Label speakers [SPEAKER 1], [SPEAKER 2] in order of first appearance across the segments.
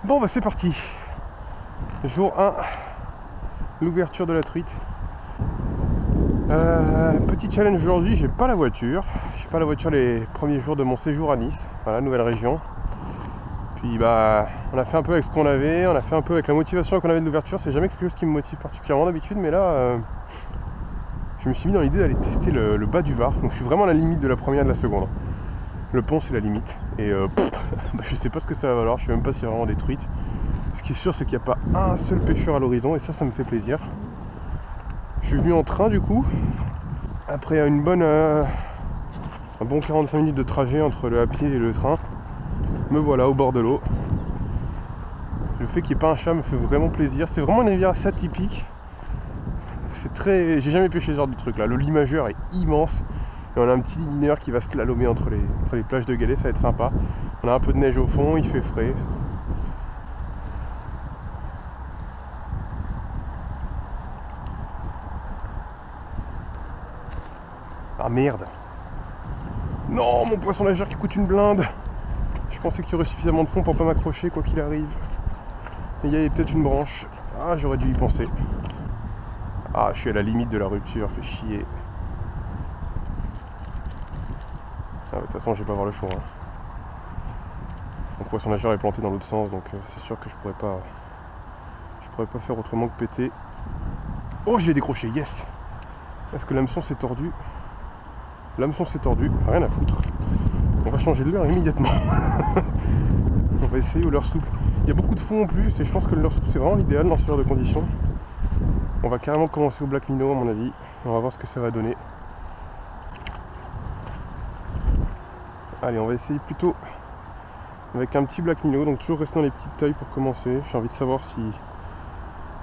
[SPEAKER 1] Bon bah c'est parti. Jour 1, l'ouverture de la truite. Petit challenge aujourd'hui, j'ai pas la voiture. J'ai pas la voiture les premiers jours de mon séjour à Nice, voilà, nouvelle région. Puis bah on a fait un peu avec ce qu'on avait, on a fait un peu avec la motivation qu'on avait de l'ouverture. C'est jamais quelque chose qui me motive particulièrement d'habitude, mais là je me suis mis dans l'idée d'aller tester le bas du Var. Donc je suis vraiment à la limite de la première et de la seconde. Le pont c'est la limite. Et bah, je sais pas ce que ça va valoir, je sais même pas si c'est vraiment des truites. Ce qui est sûr c'est qu'il n'y a pas un seul pêcheur à l'horizon et ça me fait plaisir. Je suis venu en train du coup. Après un bon 45 minutes de trajet entre le à pied et le train, me voilà au bord de l'eau. Le fait qu'il n'y ait pas un chat me fait vraiment plaisir. C'est vraiment une rivière assez atypique. C'est très... J'ai jamais pêché ce genre de truc là. Le limageur est immense. Et on a un petit limineur qui va slalomer entre les plages de galets, ça va être sympa. On a un peu de neige au fond, il fait frais. Ah merde! Non, mon poisson nageur qui coûte une blinde! Je pensais qu'il y aurait suffisamment de fond pour pas m'accrocher quoi qu'il arrive. Et il y avait peut-être une branche. Ah, j'aurais dû y penser. Ah, je suis à la limite de la rupture, fait chier. Ah, de toute façon, je vais pas avoir le choix. Hein. Mon poisson nageur est planté dans l'autre sens, donc c'est sûr que je pourrais pas faire autrement que péter. Oh, j'ai décroché, yes! Est-ce que l'hameçon s'est tordu? L'hameçon s'est tordu, rien à foutre. On va changer de leurre immédiatement. On va essayer au leurre souple. Il y a beaucoup de fond en plus, et je pense que le leurre souple c'est vraiment l'idéal dans ce genre de conditions. On va carrément commencer au black minnow à mon avis. On va voir ce que ça va donner. Allez, on va essayer plutôt avec un petit black minnow, donc toujours rester dans les petites tailles pour commencer. J'ai envie de savoir si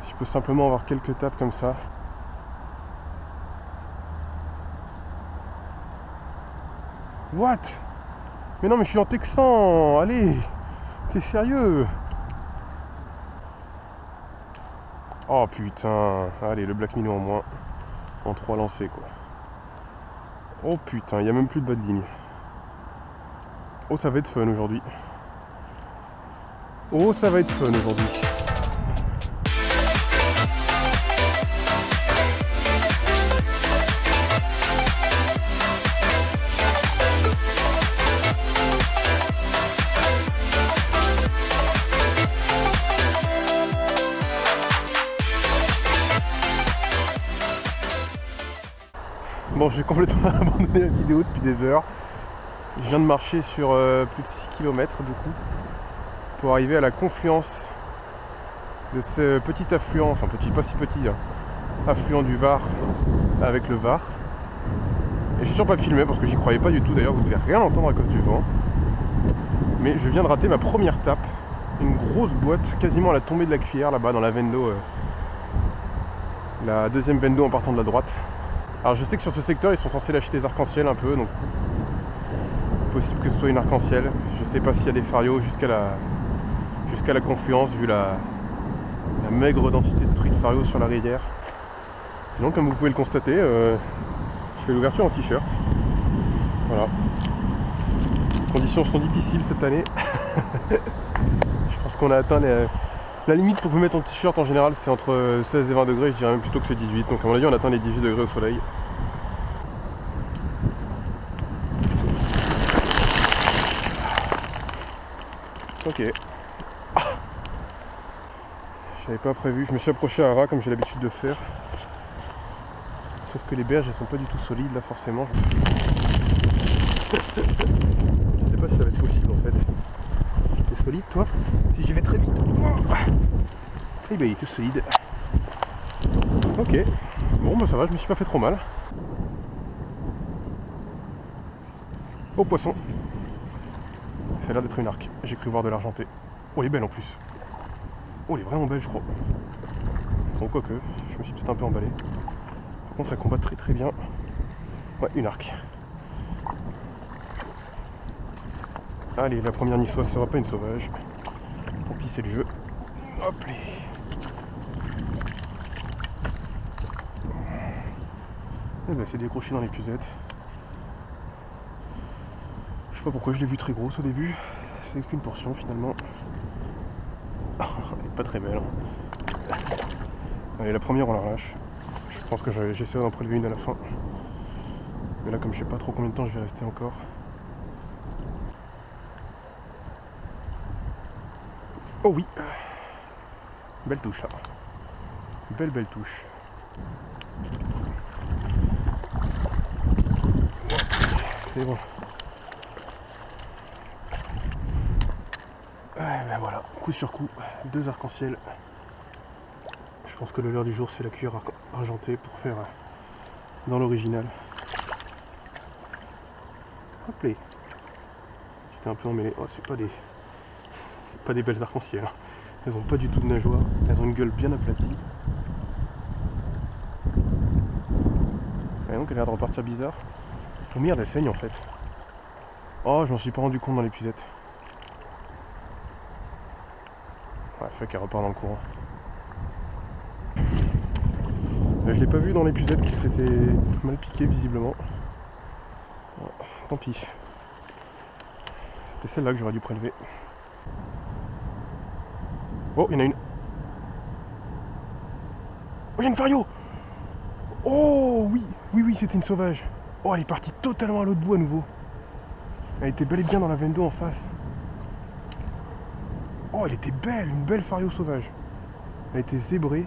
[SPEAKER 1] je peux simplement avoir quelques tapes comme ça. What? Mais non, mais je suis en texan. Allez, t'es sérieux? Oh putain. Allez, le black minnow en moins. En 3 lancers quoi. Oh putain, il n'y a même plus de bas de ligne. Oh, ça va être fun aujourd'hui. Oh, ça va être fun aujourd'hui. Bon, j'ai complètement abandonné la vidéo depuis des heures. Je viens de marcher sur plus de 6 km du coup pour arriver à la confluence de ce petit affluent, enfin petit, pas si petit, hein, affluent du Var avec le Var. Et j'ai toujours pas filmé parce que j'y croyais pas du tout, d'ailleurs vous devez rien entendre à cause du vent. Mais je viens de rater ma première tape, une grosse boîte quasiment à la tombée de la cuillère là-bas dans la veine d'eau, la deuxième veine d'eau en partant de la droite. Alors je sais que sur ce secteur ils sont censés lâcher des arcs-en-ciel un peu, donc possible que ce soit une arc-en-ciel. Je sais pas s'il y a des farios jusqu'à la confluence vu la maigre densité de truites farios sur la rivière. Sinon comme vous pouvez le constater, je fais l'ouverture en t-shirt. Voilà. Les conditions sont difficiles cette année. Je pense qu'on a atteint la limite pour vous mettre en t-shirt en général c'est entre 16 et 20 degrés, je dirais même plutôt que c'est 18. Donc à mon avis on atteint les 18 degrés au soleil. Ok. Ah, j'avais pas prévu, je me suis approché à un ras comme j'ai l'habitude de faire. Sauf que les berges elles sont pas du tout solides là forcément. Je sais pas si ça va être possible en fait. T'es solide toi? Si j'y vais très vite. Eh ben il était solide. Ok. Bon bah ça va, je me suis pas fait trop mal. Au poisson. Ça a l'air d'être une arc. J'ai cru voir de l'argenté. Oh elle est belle en plus. Oh elle est vraiment belle je crois. Bon quoique, je me suis peut-être un peu emballé. Par contre elle combat très très bien. Ouais, une arc. Allez, la première niçoise sera pas une sauvage. Tant pis, c'est le jeu. Hop là. Et ben c'est décroché dans les puzettes. Je sais pas pourquoi je l'ai vu très grosse au début. C'est qu'une portion finalement. Elle est pas très belle. Allez, la première on la relâche. Je pense que j'essaierai d'en prélever une à la fin. Mais là comme je sais pas trop combien de temps je vais rester encore. Oh oui. Belle touche là. Belle touche. C'est bon. Ben voilà, coup sur coup, 2 arcs-en-ciel. Je pense que le leurre du jour c'est la cuillère argentée pour faire dans l'original. Hop là. J'étais un peu emmêlé. Oh, c'est pas des belles arcs-en-ciel. Hein. Elles ont pas du tout de nageoire. Elles ont une gueule bien aplatie. Et donc elle a l'air de repartir bizarre. Oh merde, elle saigne en fait. Oh, je m'en suis pas rendu compte dans l'épuisette. Ouais, fait qu'elle repart dans le courant. Je l'ai pas vu dans l'épuisette qu'il s'était mal piqué visiblement. Ouais, tant pis. C'était celle-là que j'aurais dû prélever. Oh, il y en a une. Oh, il y a une fario. Oh oui, oui, c'était une sauvage. Oh, elle est partie totalement à l'autre bout à nouveau. Elle était bel et bien dans la veine d'eau en face. Oh, elle était belle, une belle fario sauvage. Elle était zébrée.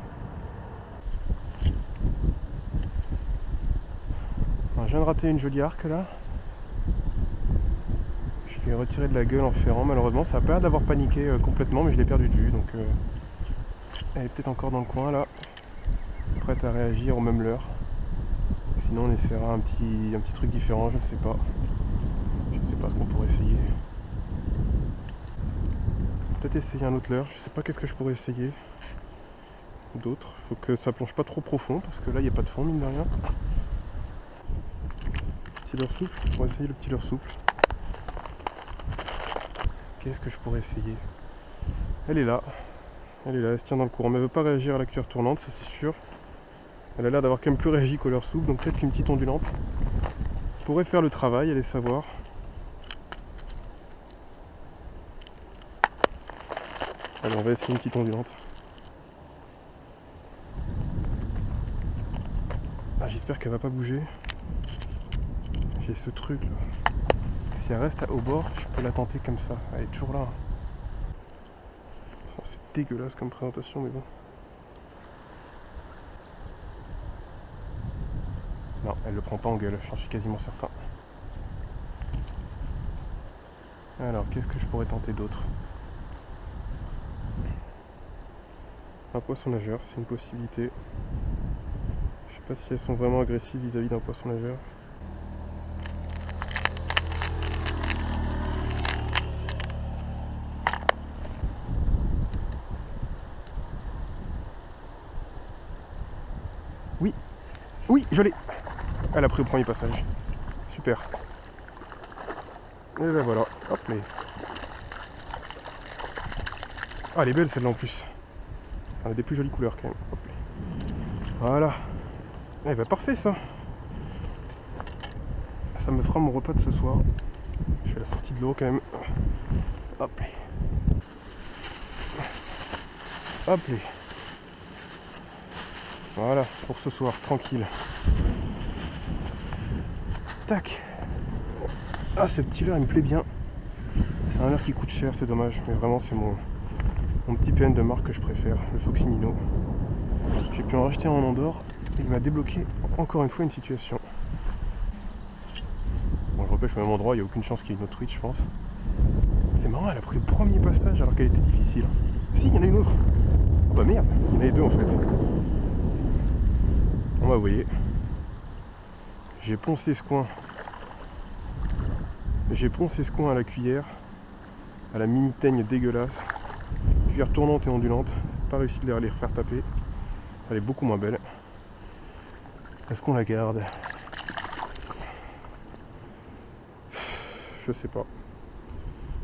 [SPEAKER 1] Alors, je viens de rater une jolie arc là. Je lui ai retiré de la gueule en ferrant, malheureusement. Ça a pas l'air d'avoir paniqué complètement, mais je l'ai perdu de vue. Donc, elle est peut-être encore dans le coin là, prête à réagir au même leurre. Sinon, on essaiera un petit truc différent, je ne sais pas. Je ne sais pas ce qu'on pourrait essayer. Peut-être essayer un autre leurre, je sais pas qu'est-ce que je pourrais essayer. D'autres, faut que ça plonge pas trop profond parce que là il n'y a pas de fond mine de rien. Petit leurre souple, on va essayer le petit leurre souple. Qu'est-ce que je pourrais essayer? Elle est là, elle se tient dans le courant, mais elle veut pas réagir à la cuillère tournante, ça c'est sûr. Elle a l'air d'avoir quand même plus réagi qu'au leurre souple, donc peut-être qu'une petite ondulante pourrait faire le travail, allez savoir. Allez, on va essayer une petite ondulante. Ah, j'espère qu'elle va pas bouger. J'ai ce truc là. Si elle reste au bord, je peux la tenter comme ça. Elle est toujours là. Oh, c'est dégueulasse comme présentation, mais bon. Non, elle le prend pas en gueule, j'en suis quasiment certain. Alors, qu'est-ce que je pourrais tenter d'autre? Un poisson nageur, c'est une possibilité. Je sais pas si elles sont vraiment agressives vis-à-vis d'un poisson nageur. Oui, oui, je l'ai. Elle a pris le premier passage. Super. Et ben voilà, hop mais. Ah, elle est belle celle-là en plus. Elle a des plus jolies couleurs quand même. Hop. Voilà. Eh ben parfait ça. Ça me fera mon repas de ce soir. Je fais la sortie de l'eau quand même. Hop. Hop. Voilà, pour ce soir, tranquille. Tac. Ah, ce petit leurre il me plaît bien. C'est un leurre qui coûte cher, c'est dommage. Mais vraiment c'est mon petit PN de marque que je préfère, le Foxy Minnow. J'ai pu en racheter un en Andorre et il m'a débloqué encore une fois une situation. Bon, je repêche au même endroit, il n'y a aucune chance qu'il y ait une autre truite je pense. C'est marrant, elle a pris le premier passage alors qu'elle était difficile. Si, il y en a une autre. Oh bah merde, il y en avait deux en fait. Bon bah vous voyez, j'ai poncé ce coin. J'ai poncé ce coin à la cuillère, à la mini teigne dégueulasse. Cuillère tournante et ondulante, pas réussi de les refaire taper. Elle est beaucoup moins belle. Est-ce qu'on la garde? Je sais pas.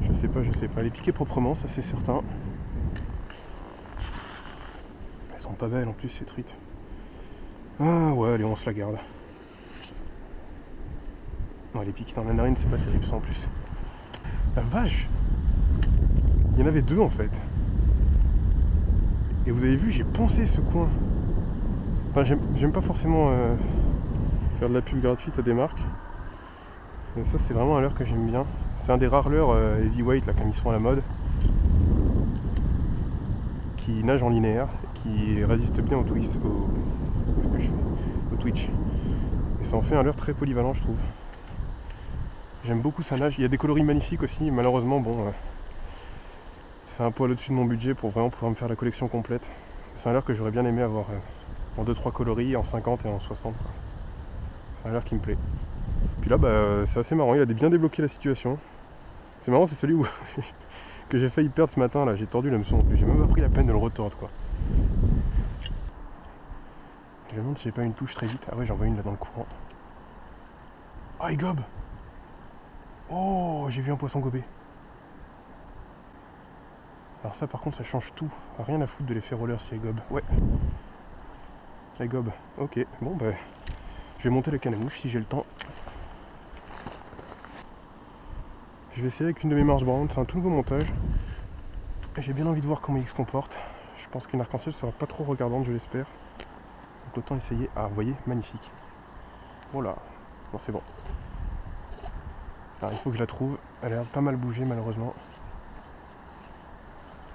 [SPEAKER 1] Je sais pas. Elle est piquée proprement, ça c'est certain. Elles sont pas belles en plus ces truites. Ah ouais, allez, on se la garde. Non, elle est piquée dans la narine, c'est pas terrible ça en plus. La vache! Il y en avait deux en fait. Et vous avez vu, j'ai poncé ce coin. Enfin, j'aime pas forcément faire de la pub gratuite à des marques. Mais ça, c'est vraiment un leurre que j'aime bien. C'est un des rares leurres heavyweight, là, comme ils sont à la mode, qui nage en linéaire, qui résiste bien au twist, qu'est-ce que je fais, au twitch. Et ça en fait un leurre très polyvalent, je trouve. J'aime beaucoup sa nage. Il y a des coloris magnifiques aussi. Malheureusement, bon, c'est un poil au-dessus de mon budget pour vraiment pouvoir me faire la collection complète. C'est un leurre que j'aurais bien aimé avoir en 2-3 coloris, en 50 et en 60. Quoi. C'est un leurre qui me plaît. Puis là, bah, c'est assez marrant. Il a bien débloqué la situation. C'est marrant, c'est celui où que j'ai failli perdre ce matin. Là, j'ai tordu l'hameçon. J'ai même pas pris la peine de le retordre, quoi. Je me demande si j'ai pas une touche très vite. Ah ouais, j'en vois une là dans le courant. Ah, il gobe. Oh, j'ai vu un poisson gober. Alors ça par contre ça change tout. Rien à foutre de l'effet roller si elle gobe. Ouais. Elle gobe. Ok. Bon bah. Je vais monter la canne à mouche si j'ai le temps. Je vais essayer avec une de mes Mars Brown. C'est un tout nouveau montage. J'ai bien envie de voir comment il se comporte. Je pense qu'une arc-en-ciel sera pas trop regardante, je l'espère. Donc autant essayer. Ah, vous voyez, magnifique. Voilà. Bon, c'est bon. Alors il faut que je la trouve. Elle a pas mal bougé malheureusement.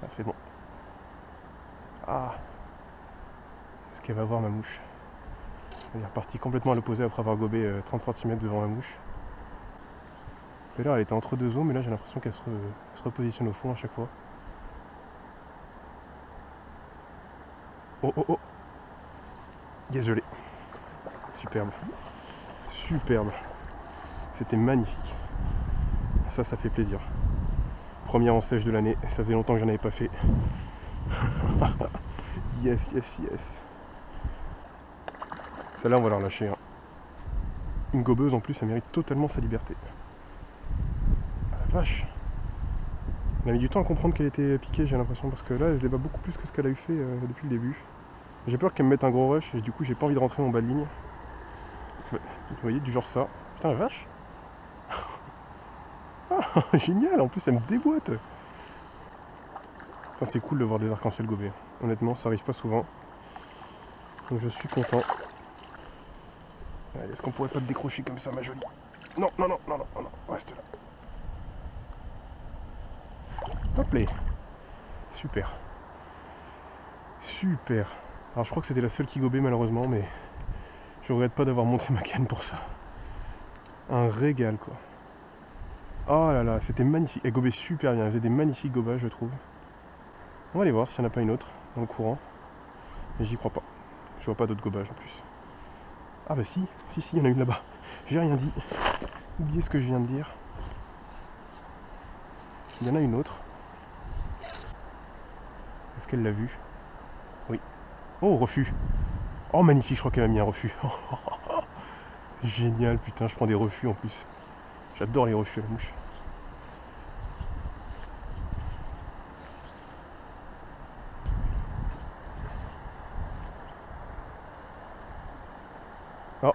[SPEAKER 1] Ah, c'est bon. Ah. Est-ce qu'elle va voir ma mouche? Elle est repartie complètement à l'opposé après avoir gobé 30 cm devant ma mouche. C'est là, elle était entre deux eaux, mais là j'ai l'impression qu'elle se repositionne au fond à chaque fois. Oh oh oh! Yes, je l'ai. Superbe. Superbe. C'était magnifique. Ça fait plaisir. Première en sèche de l'année, ça faisait longtemps que j'en avais pas fait. Yes, yes, yes. Celle-là, on va la relâcher. Hein. Une gobeuse en plus, elle mérite totalement sa liberté. Ah, la vache! Elle a mis du temps à comprendre qu'elle était piquée, j'ai l'impression, parce que là, elle se débat beaucoup plus que ce qu'elle a eu fait depuis le début. J'ai peur qu'elle me mette un gros rush, et du coup, j'ai pas envie de rentrer en bas de ligne. Vous voyez, du genre ça. Putain, la vache! Ah, génial! En plus, elle me déboîte! C'est cool de voir des arcs-en-ciel gobés. Honnêtement, ça arrive pas souvent. Donc je suis content. Allez, est-ce qu'on pourrait pas te décrocher comme ça, ma jolie? Non, non, non, non, non, non, non, reste là. Hop là. Super. Super. Alors je crois que c'était la seule qui gobait malheureusement, mais je regrette pas d'avoir monté ma canne pour ça. Un régal quoi. Oh là là, c'était magnifique. Elle gobait super bien, elle faisait des magnifiques gobages je trouve. On va aller voir s'il n'y en a pas une autre dans le courant. Mais j'y crois pas. Je vois pas d'autres gobages en plus. Ah bah si, il y en a une là-bas. J'ai rien dit. Oubliez ce que je viens de dire. Il y en a une autre. Est-ce qu'elle l'a vu? Oui. Oh, refus. Oh, magnifique, je crois qu'elle a mis un refus. Génial, putain, je prends des refus en plus. J'adore les refus à la mouche. Oh.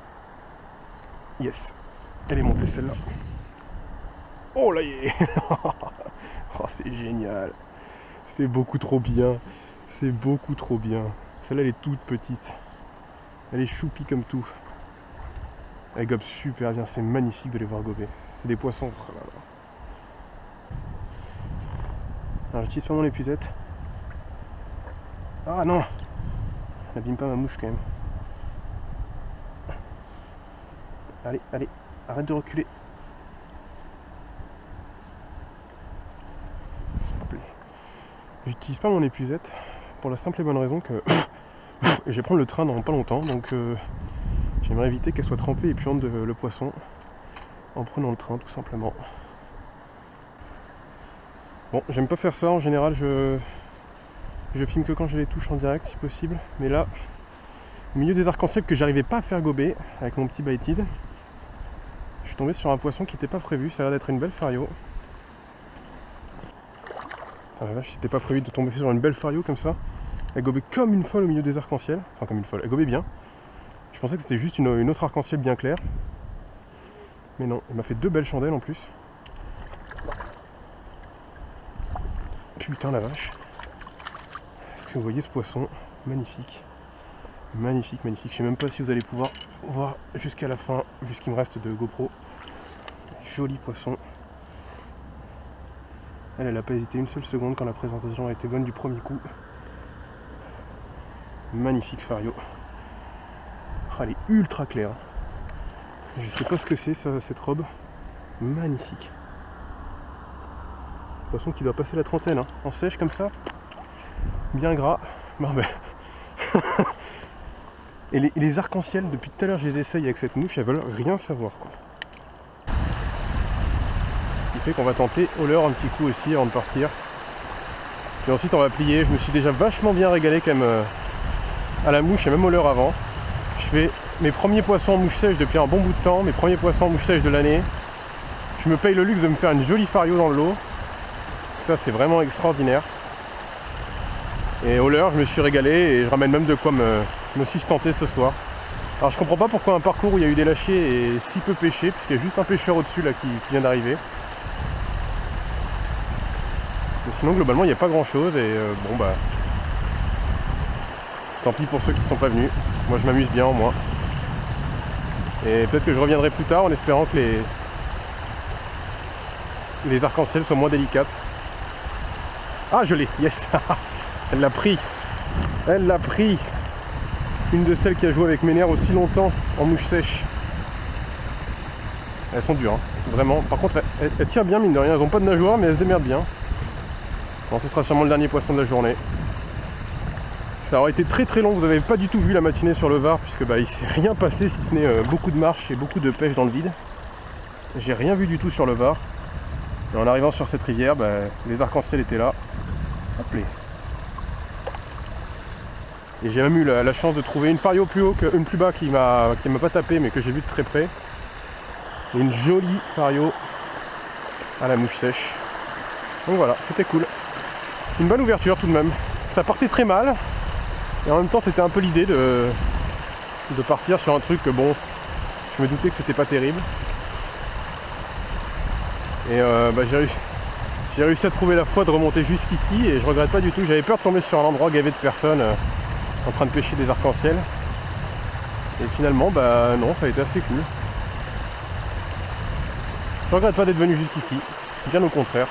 [SPEAKER 1] Yes. Elle est montée celle-là. Oh là y est. Oh, c'est génial. C'est beaucoup trop bien. C'est beaucoup trop bien. Celle-là, elle est toute petite. Elle est choupie comme tout. Elle gobe super bien. C'est magnifique de les voir gober. C'est des poissons. Oh là là. Alors, j'utilise pas mon épuisette. Ah non! N'abîme pas ma mouche quand même. Allez, allez. Arrête de reculer. J'utilise pas mon épuisette pour la simple et bonne raison que je vais prendre le train dans pas longtemps, donc j'aimerais éviter qu'elle soit trempée et puante le poisson en prenant le train tout simplement. Bon, j'aime pas faire ça en général, je filme que quand j'ai les touches en direct si possible, mais là, au milieu des arcs-en-ciel que j'arrivais pas à faire gober avec mon petit baitid, je suis tombé sur un poisson qui n'était pas prévu, ça a l'air d'être une belle fario. Ah la vache, c'était pas prévu de tomber sur une belle fario comme ça. Elle gobait comme une folle au milieu des arcs-en-ciel. Enfin comme une folle, elle gobait bien. Je pensais que c'était juste une autre arc-en-ciel bien claire. Mais non, elle m'a fait deux belles chandelles en plus. Putain la vache. Est-ce vous voyez ce poisson, magnifique. Magnifique, magnifique. Je sais même pas si vous allez pouvoir voir jusqu'à la fin, vu ce qu'il me reste de GoPro. Joli poisson. Elle n'a pas hésité une seule seconde quand la présentation a été bonne du premier coup. Magnifique Fario. Ah, elle est ultra claire. Je sais pas ce que c'est cette robe. Magnifique. Poisson qui doit passer la trentaine, hein. En sèche comme ça. Bien gras. Bon, ben. Et les arcs-en-ciel, depuis tout à l'heure je les essaye avec cette mouche, elles veulent rien savoir, quoi. Ce qui fait qu'on va tenter au leurre un petit coup aussi avant de partir. Puis ensuite on va plier. Je me suis déjà vachement bien régalé quand même à la mouche et même au leurre avant. Je fais mes premiers poissons en mouche sèche depuis un bon bout de temps, mes premiers poissons en mouche sèche de l'année. Je me paye le luxe de me faire une jolie Fario dans le lot. Ça c'est vraiment extraordinaire. Et au leurre je me suis régalé et je ramène même de quoi me sustenter ce soir. Alors je comprends pas pourquoi un parcours où il y a eu des lâchers est si peu pêché, puisqu'il y a juste un pêcheur au-dessus là qui vient d'arriver. Mais sinon globalement il n'y a pas grand chose et bon bah tant pis pour ceux qui sont pas venus. Moi je m'amuse bien au moins. Et peut-être que je reviendrai plus tard en espérant que les arcs-en-ciel soient moins délicates. Ah je l'ai, yes. Elle l'a pris. Elle l'a pris. Une de celles qui a joué avec mes nerfs aussi longtemps en mouche sèche. Elles sont dures, hein. Vraiment. Par contre, elles tirent bien, mine de rien. Elles n'ont pas de nageoire, mais elles se démerdent bien. Bon, ce sera sûrement le dernier poisson de la journée. Ça aurait été très très long. Vous n'avez pas du tout vu la matinée sur le Var, puisque bah, il s'est rien passé si ce n'est beaucoup de marches et beaucoup de pêche dans le vide. J'ai rien vu du tout sur le Var. Et en arrivant sur cette rivière, bah, les arcs-en-ciel étaient là. Hop là. Et j'ai même eu la chance de trouver une Fario plus haut qu'une plus bas qui m'a pas tapé mais que j'ai vu de très près. Et une jolie Fario à la mouche sèche. Donc voilà, c'était cool. Une bonne ouverture tout de même. Ça partait très mal. Et en même temps c'était un peu l'idée de partir sur un truc que bon, je me doutais que c'était pas terrible. Et bah, j'ai réussi à trouver la foi de remonter jusqu'ici et je regrette pas du tout. J'avais peur de tomber sur un endroit gavé de personnes en train de pêcher des arcs-en-ciel. Et finalement, bah non, ça a été assez cool. Je regrette pas d'être venu jusqu'ici, bien au contraire.